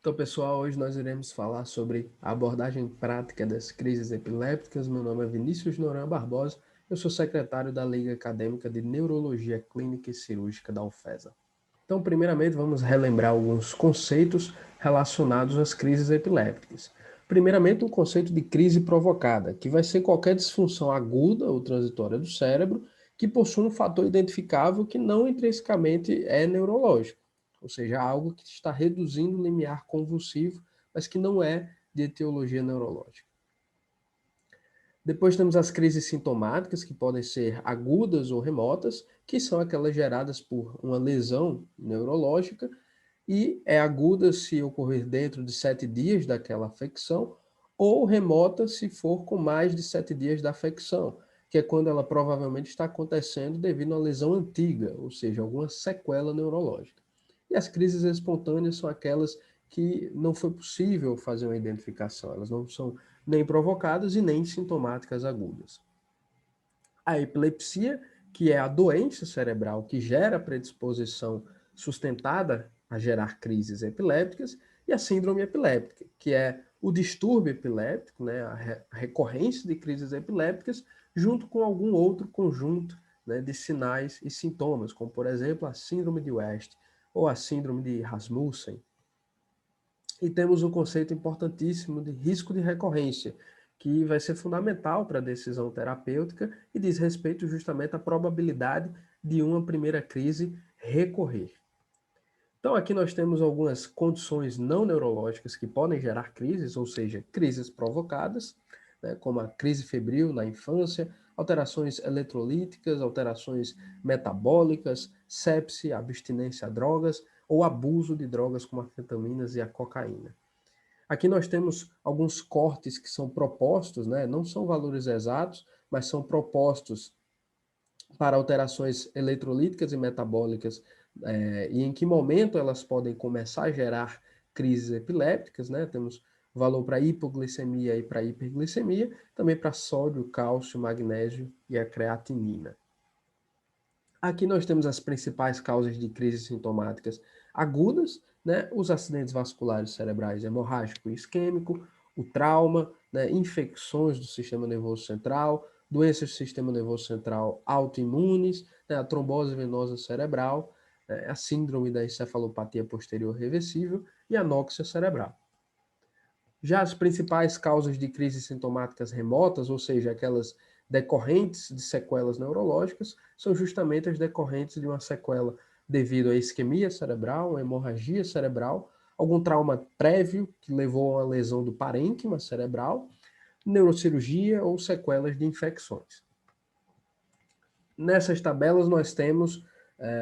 Então, pessoal, hoje nós iremos falar sobre a abordagem prática das crises epilépticas. Meu nome é Vinícius Noran Barbosa, eu sou secretário da Liga Acadêmica de Neurologia Clínica e Cirúrgica da UFESA. Então, primeiramente, vamos relembrar alguns conceitos relacionados às crises epilépticas. Primeiramente, o conceito de crise provocada, que vai ser qualquer disfunção aguda ou transitória do cérebro que possui um fator identificável que não intrinsecamente é neurológico, ou seja, algo que está reduzindo o limiar convulsivo, mas que não é de etiologia neurológica. Depois temos as crises sintomáticas, que podem ser agudas ou remotas, que são aquelas geradas por uma lesão neurológica, e é aguda se ocorrer dentro de 7 dias daquela afecção, ou remota se for com mais de 7 dias da afecção, que é quando ela provavelmente está acontecendo devido a uma lesão antiga, ou seja, alguma sequela neurológica. E as crises espontâneas são aquelas que não foi possível fazer uma identificação, elas não são nem provocadas e nem sintomáticas agudas. A epilepsia, que é a doença cerebral que gera predisposição sustentada a gerar crises epilépticas, e a síndrome epiléptica, que é o distúrbio epiléptico, né, a recorrência de crises epilépticas, junto com algum outro conjunto, né, de sinais e sintomas, como, por exemplo, a síndrome de West ou a síndrome de Rasmussen. E temos um conceito importantíssimo de risco de recorrência, que vai ser fundamental para a decisão terapêutica e diz respeito justamente à probabilidade de uma primeira crise recorrer. Então, aqui nós temos algumas condições não neurológicas que podem gerar crises, ou seja, crises provocadas, né, como a crise febril na infância, alterações eletrolíticas, alterações metabólicas, sepse, abstinência a drogas ou abuso de drogas como anfetaminas e a cocaína. Aqui nós temos alguns cortes que são propostos, né, não são valores exatos, mas são propostos para alterações eletrolíticas e metabólicas, e em que momento elas podem começar a gerar crises epilépticas, né? Temos valor para hipoglicemia e para hiperglicemia, também para sódio, cálcio, magnésio e a creatinina. Aqui nós temos as principais causas de crises sintomáticas agudas, né? Os acidentes vasculares cerebrais hemorrágico e isquêmico, o trauma, né? Infecções do sistema nervoso central, doenças do sistema nervoso central autoimunes, né? A trombose venosa cerebral, né? A síndrome da encefalopatia posterior reversível e a anóxia cerebral. Já as principais causas de crises sintomáticas remotas, ou seja, aquelas decorrentes de sequelas neurológicas, são justamente as decorrentes de uma sequela devido à isquemia cerebral, uma hemorragia cerebral, algum trauma prévio que levou a uma lesão do parênquima cerebral, neurocirurgia ou sequelas de infecções. Nessas tabelas nós temos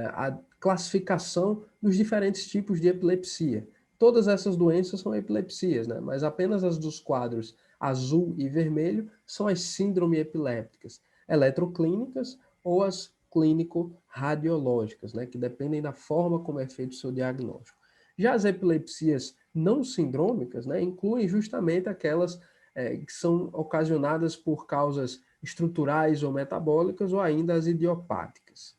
a classificação dos diferentes tipos de epilepsia. Todas essas doenças são epilepsias, né? Mas apenas as dos quadros azul e vermelho são as síndromes epilépticas, eletroclínicas ou as clínico-radiológicas, né? Que dependem da forma como é feito o seu diagnóstico. Já as epilepsias não sindrômicas, né, incluem justamente aquelas que são ocasionadas por causas estruturais ou metabólicas ou ainda as idiopáticas.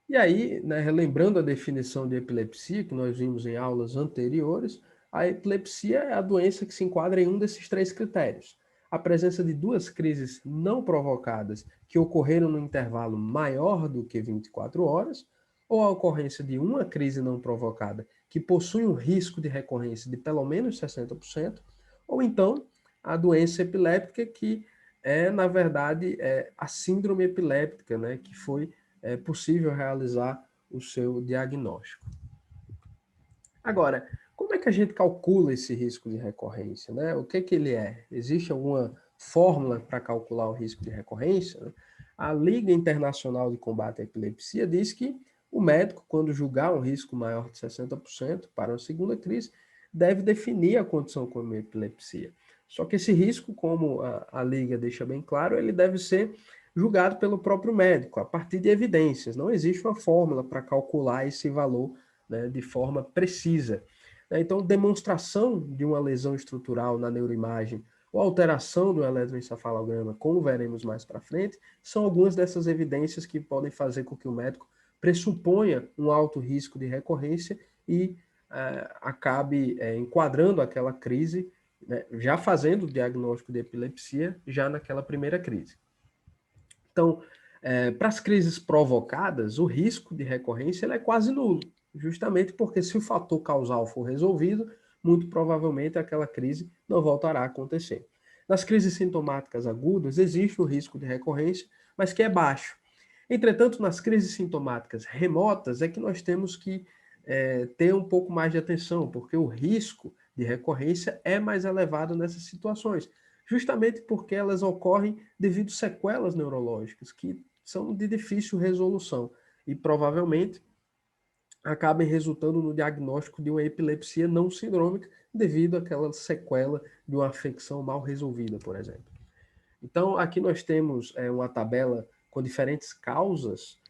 E aí, né, relembrando a definição de epilepsia que nós vimos em aulas anteriores, a epilepsia é a doença que se enquadra em um desses três critérios. A presença de duas crises não provocadas que ocorreram no intervalo maior do que 24 horas, ou a ocorrência de uma crise não provocada que possui um risco de recorrência de pelo menos 60%, ou então a doença epiléptica que é, na verdade, a síndrome epiléptica, né, que foi possível realizar o seu diagnóstico. Agora, como é que a gente calcula esse risco de recorrência, né? O que ele é? Existe alguma fórmula para calcular o risco de recorrência? A Liga Internacional de Combate à Epilepsia diz que o médico, quando julgar um risco maior de 60% para uma segunda crise, deve definir a condição como epilepsia. Só que esse risco, como a Liga deixa bem claro, ele deve ser julgado pelo próprio médico, a partir de evidências. Não existe uma fórmula para calcular esse valor, né, de forma precisa. Então, demonstração de uma lesão estrutural na neuroimagem ou alteração do eletroencefalograma, como veremos mais para frente, são algumas dessas evidências que podem fazer com que o médico pressuponha um alto risco de recorrência e acabe enquadrando aquela crise, né, já fazendo o diagnóstico de epilepsia já naquela primeira crise. Então, para as crises provocadas, o risco de recorrência ele é quase nulo, justamente porque se o fator causal for resolvido, muito provavelmente aquela crise não voltará a acontecer. Nas crises sintomáticas agudas, existe o risco de recorrência, mas que é baixo. Entretanto, nas crises sintomáticas remotas é que nós temos que ter um pouco mais de atenção, porque o risco de recorrência é mais elevado nessas situações, justamente porque elas ocorrem devido a sequelas neurológicas, que são de difícil resolução e provavelmente acabem resultando no diagnóstico de uma epilepsia não sindrômica devido àquela sequela de uma afecção mal resolvida, por exemplo. Então, aqui nós temos uma tabela com diferentes causas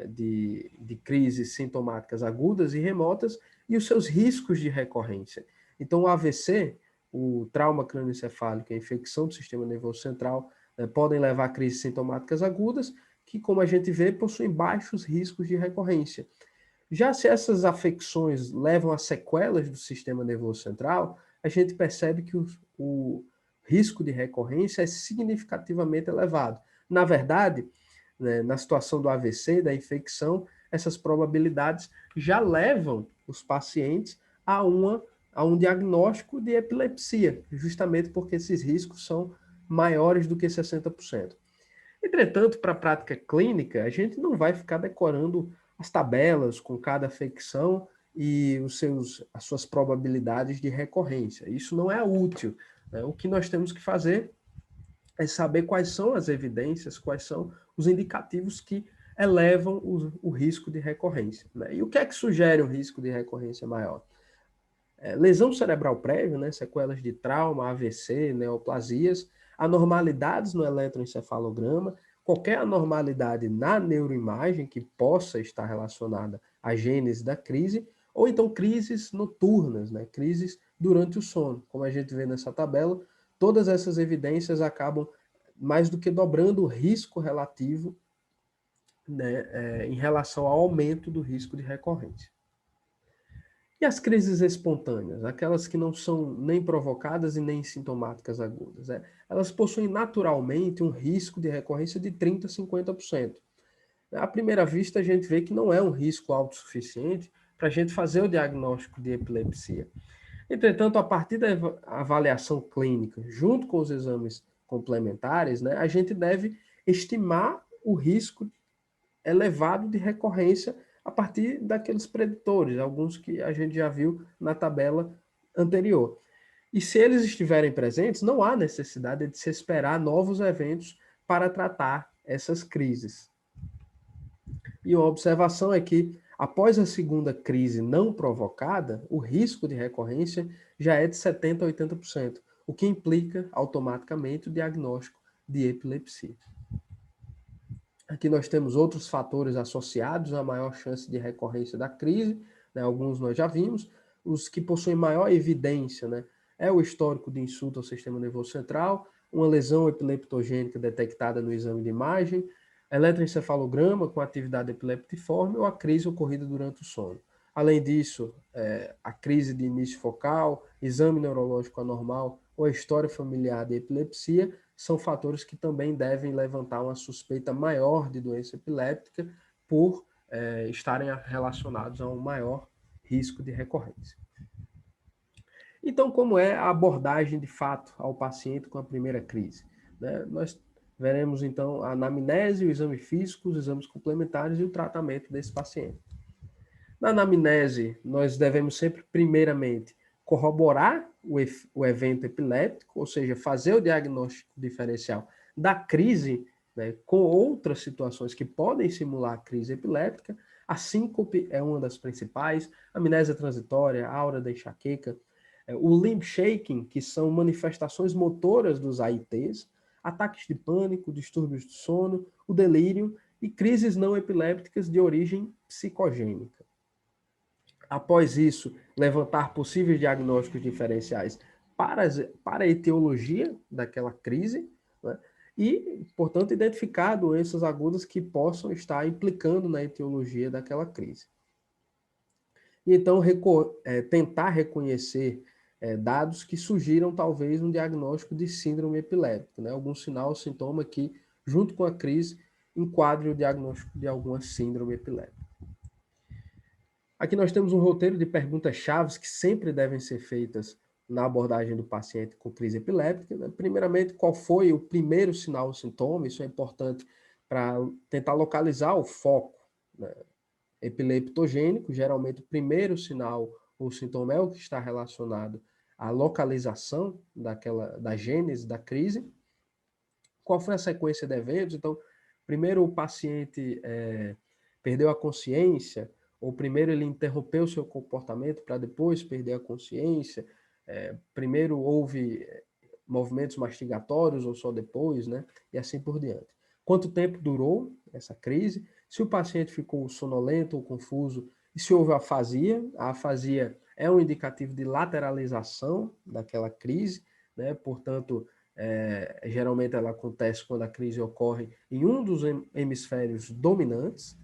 de crises sintomáticas agudas e remotas e os seus riscos de recorrência. Então, o AVC, o trauma crânioencefálico e a infecção do sistema nervoso central podem levar a crises sintomáticas agudas, que, como a gente vê, possuem baixos riscos de recorrência. Já se essas afecções levam a sequelas do sistema nervoso central, a gente percebe que o risco de recorrência é significativamente elevado. Na verdade, né, na situação do AVC, da infecção, essas probabilidades já levam os pacientes a um diagnóstico de epilepsia, justamente porque esses riscos são maiores do que 60%. Entretanto, para a prática clínica, a gente não vai ficar decorando as tabelas com cada afecção e as suas probabilidades de recorrência. Isso não é útil, né? O que nós temos que fazer é saber quais são as evidências, quais são os indicativos que elevam o risco de recorrência, né? E o que é que sugere um risco de recorrência maior? Lesão cerebral prévia, né, sequelas de trauma, AVC, neoplasias, anormalidades no eletroencefalograma, qualquer anormalidade na neuroimagem que possa estar relacionada à gênese da crise, ou então crises noturnas, né, crises durante o sono. Como a gente vê nessa tabela, todas essas evidências acabam mais do que dobrando o risco relativo, né, em relação ao aumento do risco de recorrência. E as crises espontâneas, aquelas que não são nem provocadas e nem sintomáticas agudas, elas possuem naturalmente um risco de recorrência de 30% a 50%. À primeira vista, a gente vê que não é um risco autossuficiente para a gente fazer o diagnóstico de epilepsia. Entretanto, a partir da avaliação clínica, junto com os exames complementares, né, a gente deve estimar o risco elevado de recorrência a partir daqueles preditores, alguns que a gente já viu na tabela anterior. E se eles estiverem presentes, não há necessidade de se esperar novos eventos para tratar essas crises. E uma observação é que, após a segunda crise não provocada, o risco de recorrência já é de 70% a 80%, o que implica automaticamente o diagnóstico de epilepsia. Aqui nós temos outros fatores associados à maior chance de recorrência da crise, né? Alguns nós já vimos. Os que possuem maior evidência, né, é o histórico de insulto ao sistema nervoso central, uma lesão epileptogênica detectada no exame de imagem, eletroencefalograma com atividade epileptiforme ou a crise ocorrida durante o sono. Além disso, a crise de início focal, exame neurológico anormal ou a história familiar de epilepsia são fatores que também devem levantar uma suspeita maior de doença epiléptica por estarem relacionados a um maior risco de recorrência. Então, como é a abordagem de fato ao paciente com a primeira crise? Né? Nós veremos então a anamnese, o exame físico, os exames complementares e o tratamento desse paciente. Na anamnese, nós devemos sempre, primeiramente, corroborar o evento epiléptico, ou seja, fazer o diagnóstico diferencial da crise, né, com outras situações que podem simular a crise epiléptica. A síncope é uma das principais, a amnésia transitória, a aura da enxaqueca, o limb shaking, que são manifestações motoras dos AITs, ataques de pânico, distúrbios do sono, o delírio e crises não epilépticas de origem psicogênica. Após isso, levantar possíveis diagnósticos diferenciais para a etiologia daquela crise, né? E, portanto, identificar doenças agudas que possam estar implicando na etiologia daquela crise. e então tentar reconhecer dados que sugiram talvez um diagnóstico de síndrome epiléptica, né? Algum sinal ou sintoma que, junto com a crise, enquadre o diagnóstico de alguma síndrome epiléptica. Aqui nós temos um roteiro de perguntas-chave que sempre devem ser feitas na abordagem do paciente com crise epiléptica, né? Primeiramente, qual foi o primeiro sinal ou sintoma? Isso é importante para tentar localizar o foco, né, epileptogênico. Geralmente, o primeiro sinal ou sintoma é o que está relacionado à localização da gênese da crise. Qual foi a sequência de eventos? Então, primeiro o paciente perdeu a consciência, ou primeiro ele interrompeu seu comportamento para depois perder a consciência, primeiro houve movimentos mastigatórios ou só depois, né? E assim por diante. Quanto tempo durou essa crise? Se o paciente ficou sonolento ou confuso, e se houve afasia? A afasia é um indicativo de lateralização daquela crise, né? Portanto, geralmente ela acontece quando a crise ocorre em um dos hemisférios dominantes.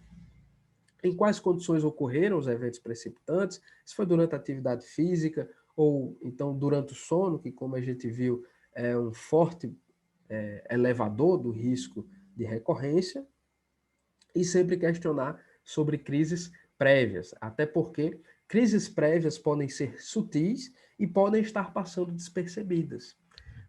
Em quais condições ocorreram os eventos precipitantes? Se foi durante a atividade física ou então durante o sono, que como a gente viu é um forte elevador do risco de recorrência, e sempre questionar sobre crises prévias, até porque crises prévias podem ser sutis e podem estar passando despercebidas.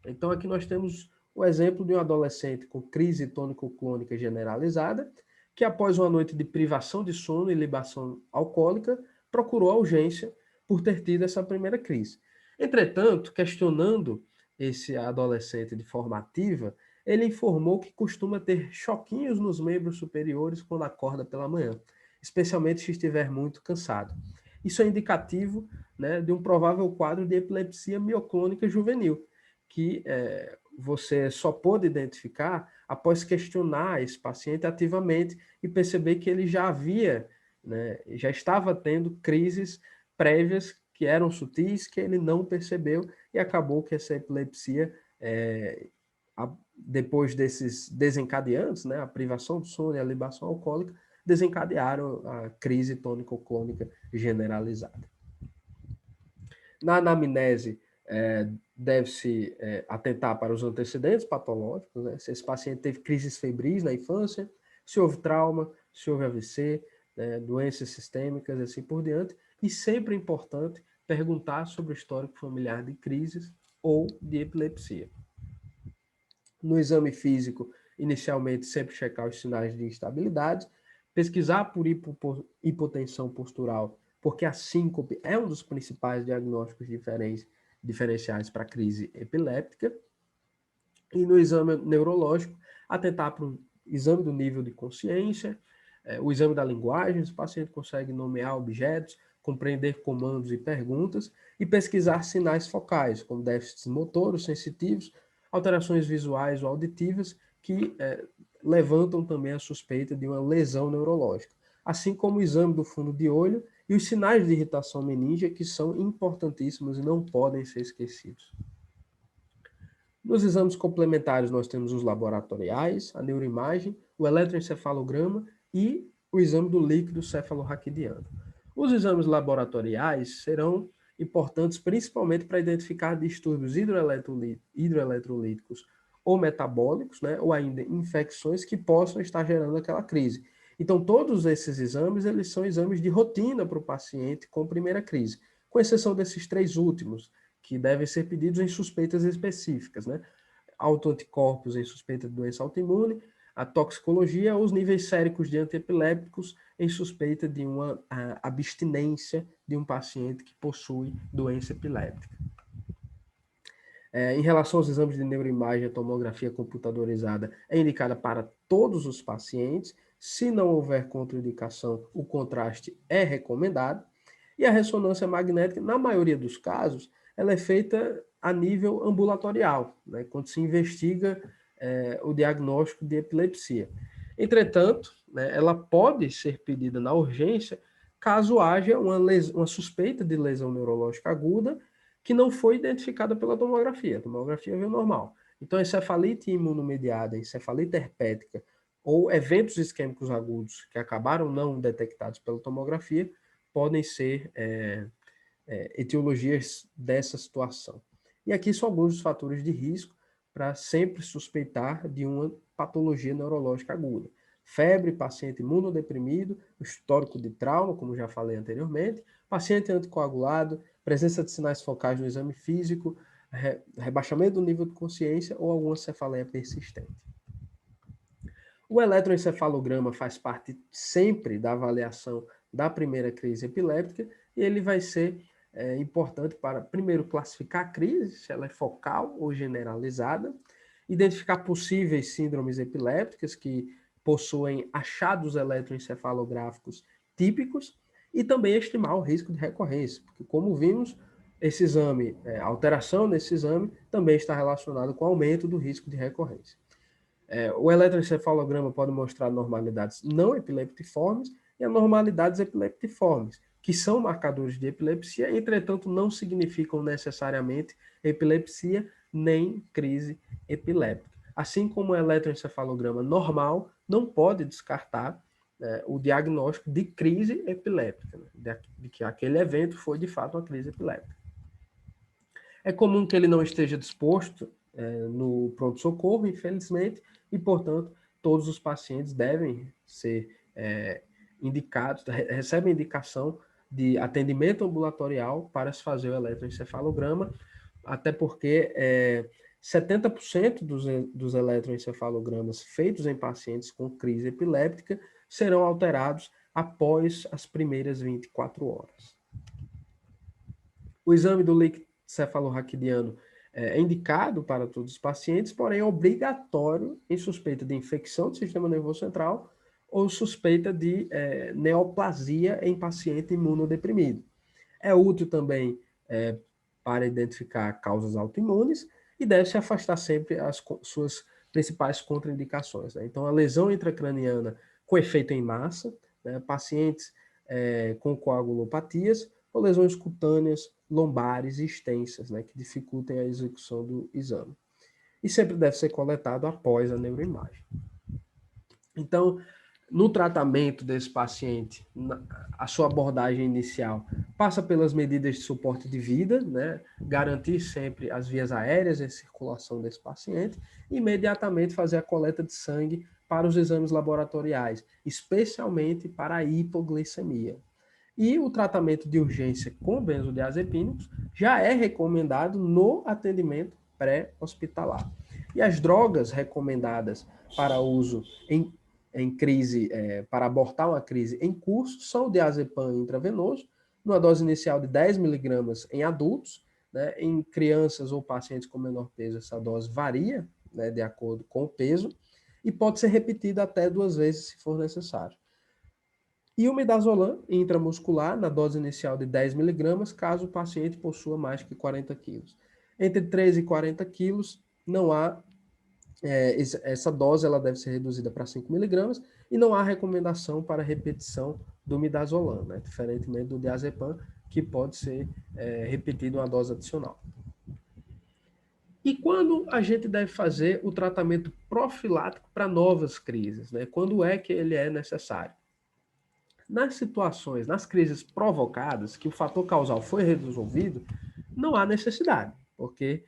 Então aqui nós temos o exemplo de um adolescente com crise tônico-clônica generalizada, que após uma noite de privação de sono e libação alcoólica, procurou a urgência por ter tido essa primeira crise. Entretanto, questionando esse adolescente de forma ativa, ele informou que costuma ter choquinhos nos membros superiores quando acorda pela manhã, especialmente se estiver muito cansado. Isso é indicativo, né, de um provável quadro de epilepsia mioclônica juvenil, que você só pôde identificar após questionar esse paciente ativamente e perceber que ele já havia, né, já estava tendo crises prévias que eram sutis, que ele não percebeu, e acabou que essa epilepsia, depois desses desencadeantes, né, a privação do sono e a libação alcoólica, desencadearam a crise tônico-clônica generalizada. Na anamnese, deve-se atentar para os antecedentes patológicos, né? Se esse paciente teve crises febris na infância, se houve trauma, se houve AVC, né, doenças sistêmicas, assim por diante. E sempre é importante perguntar sobre o histórico familiar de crises ou de epilepsia. No exame físico, inicialmente, sempre checar os sinais de instabilidade, pesquisar por hipotensão postural, porque a síncope é um dos principais diagnósticos diferenciais para a crise epiléptica. E no exame neurológico, atentar para um exame do nível de consciência, o exame da linguagem, se o paciente consegue nomear objetos, compreender comandos e perguntas, e pesquisar sinais focais, como déficits motores sensitivos, alterações visuais ou auditivas, que levantam também a suspeita de uma lesão neurológica, assim como o exame do fundo de olho e os sinais de irritação meníngea, que são importantíssimos e não podem ser esquecidos. Nos exames complementares, nós temos os laboratoriais, a neuroimagem, o eletroencefalograma e o exame do líquido cefalorraquidiano. Os exames laboratoriais serão importantes principalmente para identificar distúrbios hidroeletrolíticos ou metabólicos, né, ou ainda infecções que possam estar gerando aquela crise. Então, todos esses exames, eles são exames de rotina para o paciente com primeira crise, com exceção desses três últimos, que devem ser pedidos em suspeitas específicas, né? Autoanticorpos em suspeita de doença autoimune, a toxicologia, os níveis séricos de antiepilépticos em suspeita de uma abstinência de um paciente que possui doença epiléptica. Em relação aos exames de neuroimagem, a tomografia computadorizada é indicada para todos os pacientes. Se não houver contraindicação, o contraste é recomendado. E a ressonância magnética, na maioria dos casos, ela é feita a nível ambulatorial, né, quando se investiga o diagnóstico de epilepsia. Entretanto, né, ela pode ser pedida na urgência caso haja uma suspeita de lesão neurológica aguda que não foi identificada pela tomografia. A tomografia veio normal. Então, encefalite imunomediada, encefalite herpética ou eventos isquêmicos agudos que acabaram não detectados pela tomografia podem ser etiologias dessa situação. E aqui são alguns dos fatores de risco para sempre suspeitar de uma patologia neurológica aguda. Febre, paciente imunodeprimido, histórico de trauma, como já falei anteriormente, paciente anticoagulado, presença de sinais focais no exame físico, rebaixamento do nível de consciência ou alguma cefaleia persistente. O eletroencefalograma faz parte sempre da avaliação da primeira crise epiléptica e ele vai ser importante para, primeiro, classificar a crise, se ela é focal ou generalizada, identificar possíveis síndromes epilépticas que possuem achados eletroencefalográficos típicos e também estimar o risco de recorrência, porque, como vimos, esse exame, a alteração nesse exame também está relacionado com o aumento do risco de recorrência. O eletroencefalograma pode mostrar normalidades não epileptiformes e anormalidades epileptiformes, que são marcadores de epilepsia, entretanto não significam necessariamente epilepsia nem crise epiléptica. Assim como o eletroencefalograma normal não pode descartar o diagnóstico de crise epiléptica, né, de que aquele evento foi de fato uma crise epiléptica. É comum que ele não esteja disposto no pronto-socorro, infelizmente, e, portanto, todos os pacientes devem ser indicados, recebem indicação de atendimento ambulatorial para se fazer o eletroencefalograma, até porque 70% dos eletroencefalogramas feitos em pacientes com crise epiléptica serão alterados após as primeiras 24 horas. O exame do líquido cefalorraquidiano é indicado para todos os pacientes, porém é obrigatório em suspeita de infecção do sistema nervoso central ou suspeita de neoplasia em paciente imunodeprimido. É útil também para identificar causas autoimunes e deve-se afastar sempre as suas principais contraindicações, né? Então, a lesão intracraniana com efeito em massa, né, pacientes com coagulopatias ou lesões cutâneas, lombares e extensas, né, que dificultem a execução do exame. E sempre deve ser coletado após a neuroimagem. Então, no tratamento desse paciente, a sua abordagem inicial passa pelas medidas de suporte de vida, né? Garantir sempre as vias aéreas e circulação desse paciente, e imediatamente fazer a coleta de sangue para os exames laboratoriais, especialmente para a hipoglicemia. E o tratamento de urgência com benzodiazepínicos já é recomendado no atendimento pré-hospitalar. E as drogas recomendadas para uso em crise, para abortar uma crise em curso, são o diazepam intravenoso, numa dose inicial de 10 miligramas em adultos, né? Em crianças ou pacientes com menor peso, essa dose varia, né, de acordo com o peso, e pode ser repetida até 2 vezes se for necessário. E o midazolam intramuscular, na dose inicial de 10 miligramas, caso o paciente possua mais que 40 quilos. Entre 13 e 40 quilos, não há essa dose ela deve ser reduzida para 5 miligramas e não há recomendação para repetição do midazolam, né? Diferentemente do diazepam, que pode ser repetido uma dose adicional. E quando a gente deve fazer o tratamento profilático para novas crises, né? Quando é que ele é necessário? Nas situações, nas crises provocadas, que o fator causal foi resolvido, não há necessidade, porque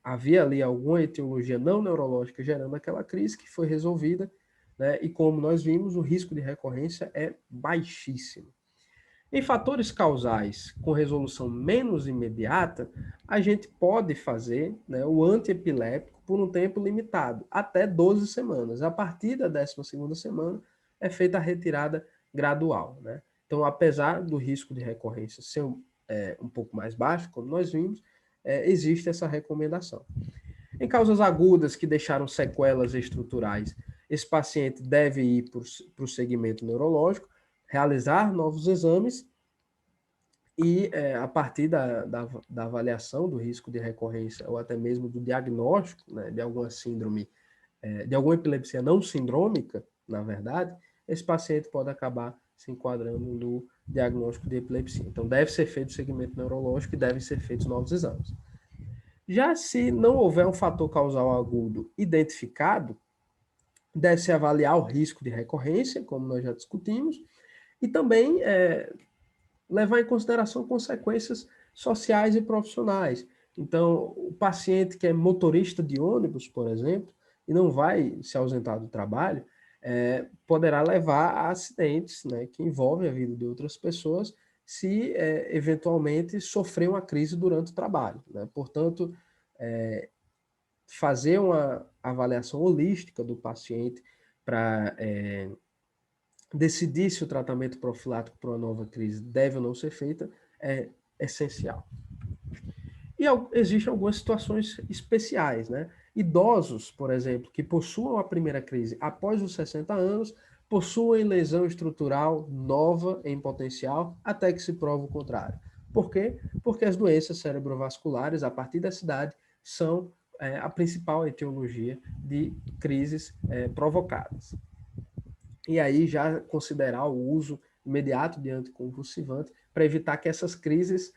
havia ali alguma etiologia não neurológica gerando aquela crise que foi resolvida, né? E como nós vimos, o risco de recorrência é baixíssimo. Em fatores causais com resolução menos imediata, a gente pode fazer, né, o antiepilético por um tempo limitado, até 12 semanas. A partir da 12ª semana é feita a retirada gradual, né? Então, apesar do risco de recorrência ser um pouco mais baixo, como nós vimos, existe essa recomendação. Em causas agudas que deixaram sequelas estruturais, esse paciente deve ir para o segmento neurológico, realizar novos exames e, a partir da avaliação do risco de recorrência ou até mesmo do diagnóstico, né, de alguma síndrome, de alguma epilepsia não sindrômica, na verdade, esse paciente pode acabar se enquadrando no diagnóstico de epilepsia. Então, deve ser feito o segmento neurológico e devem ser feitos novos exames. Já se não houver um fator causal agudo identificado, deve-se avaliar o risco de recorrência, como nós já discutimos, e também levar em consideração consequências sociais e profissionais. Então, o paciente que é motorista de ônibus, por exemplo, e não vai se ausentar do trabalho, poderá levar a acidentes, né, que envolvem a vida de outras pessoas, se eventualmente sofrer uma crise durante o trabalho, né? Portanto, fazer uma avaliação holística do paciente para decidir se o tratamento profilático para uma nova crise deve ou não ser feita é essencial. E existem algumas situações especiais, né? Idosos, por exemplo, que possuam a primeira crise após os 60 anos, possuem lesão estrutural nova em potencial até que se prove o contrário. Por quê? Porque as doenças cerebrovasculares, a partir dessa idade, são a principal etiologia de crises provocadas. E aí já considerar o uso imediato de anticonvulsivante para evitar que essas crises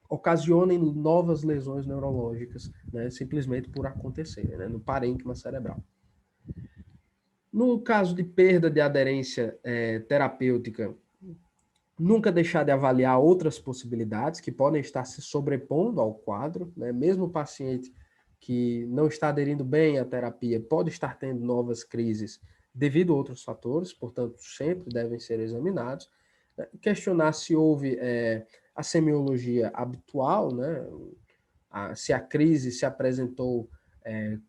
ocasionem novas lesões neurológicas, né, simplesmente por acontecerem, né, no parênquima cerebral. No caso de perda de aderência terapêutica, nunca deixar de avaliar outras possibilidades que podem estar se sobrepondo ao quadro, né, mesmo o paciente que não está aderindo bem à terapia pode estar tendo novas crises devido a outros fatores, portanto, sempre devem ser examinados. Questionar se houve a semiologia habitual, né? Se a crise se apresentou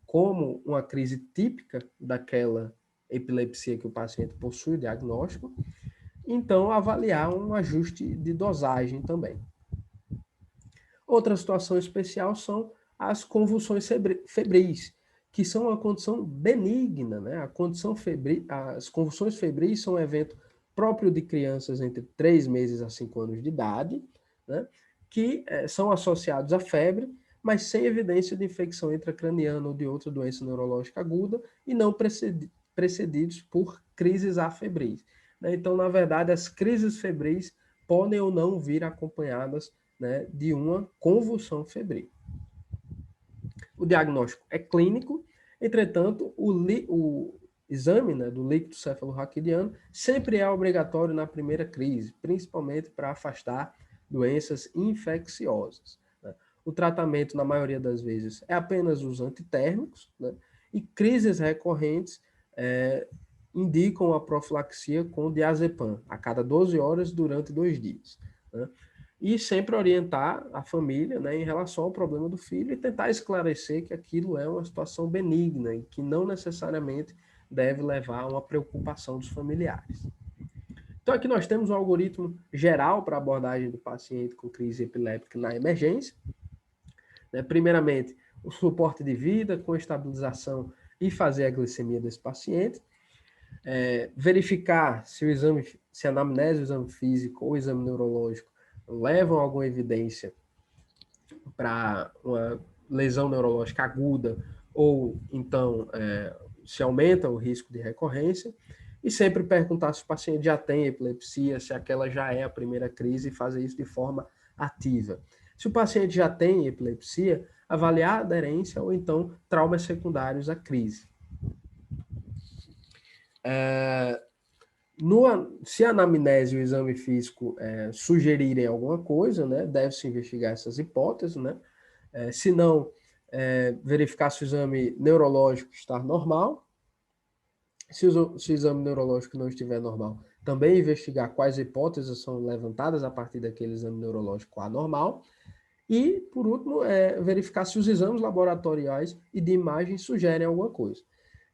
como uma crise típica daquela epilepsia que o paciente possui, o diagnóstico, então avaliar um ajuste de dosagem também. Outra situação especial são as convulsões febris, que são uma condição benigna, né? As convulsões febris são um evento próprio de crianças entre 3 meses a 5 anos de idade, né? Que são associados à febre, mas sem evidência de infecção intracraniana ou de outra doença neurológica aguda e não precedidos por crises afebris. Né? Então, na verdade, as crises febris podem ou não vir acompanhadas, né, de uma convulsão febril. O diagnóstico é clínico, entretanto, o exame, né, do líquido cefalorraquidiano sempre é obrigatório na primeira crise, principalmente para afastar doenças infecciosas. Né? O tratamento, na maioria das vezes, é apenas os antitérmicos, né? E crises recorrentes indicam a profilaxia com diazepam a cada 12 horas durante 2 dias. Né? E sempre orientar a família, né, em relação ao problema do filho e tentar esclarecer que aquilo é uma situação benigna e que não necessariamente deve levar a uma preocupação dos familiares. Então aqui nós temos um algoritmo geral para a abordagem do paciente com crise epiléptica na emergência. Né? Primeiramente, o suporte de vida com estabilização e fazer a glicemia desse paciente. Verificar se o exame, se a anamnese, o exame físico ou o exame neurológico levam alguma evidência para uma lesão neurológica aguda ou então se aumenta o risco de recorrência e sempre perguntar se o paciente já tem epilepsia, se aquela já é a primeira crise e fazer isso de forma ativa. Se o paciente já tem epilepsia, avaliar a aderência ou então traumas secundários à crise. Se a anamnese e o exame físico sugerirem alguma coisa, né, deve-se investigar essas hipóteses, né? Se não, verificar se o exame neurológico está normal. Se o exame neurológico não estiver normal, também investigar quais hipóteses são levantadas a partir daquele exame neurológico anormal. E, por último, verificar se os exames laboratoriais e de imagem sugerem alguma coisa.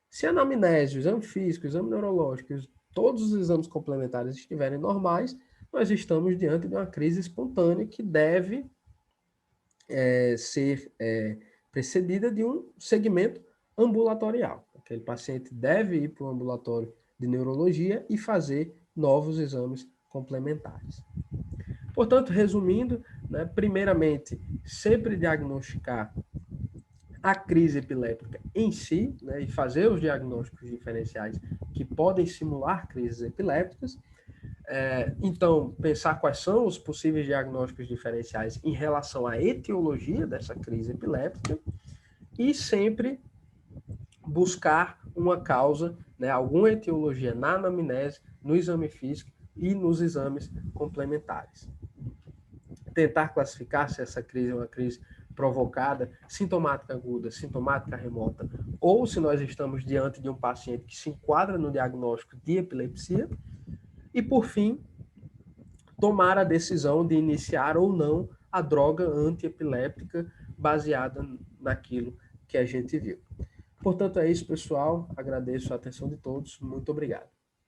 Se a anamnese, o exame físico, o exame neurológico, todos os exames complementares estiverem normais, nós estamos diante de uma crise espontânea que deve ser precedida de um segmento ambulatorial. Aquele paciente deve ir para o ambulatório de neurologia e fazer novos exames complementares. Portanto, resumindo, né, primeiramente, sempre diagnosticar a crise epiléptica em si, né, e fazer os diagnósticos diferenciais que podem simular crises epilépticas. Então, pensar quais são os possíveis diagnósticos diferenciais em relação à etiologia dessa crise epiléptica e sempre buscar uma causa, né, alguma etiologia na anamnese, no exame físico, e nos exames complementares. Tentar classificar se essa crise é uma crise provocada, sintomática aguda, sintomática remota, ou se nós estamos diante de um paciente que se enquadra no diagnóstico de epilepsia. E, por fim, tomar a decisão de iniciar ou não a droga antiepiléptica baseada naquilo que a gente viu. Portanto, é isso, pessoal. Agradeço a atenção de todos. Muito obrigado.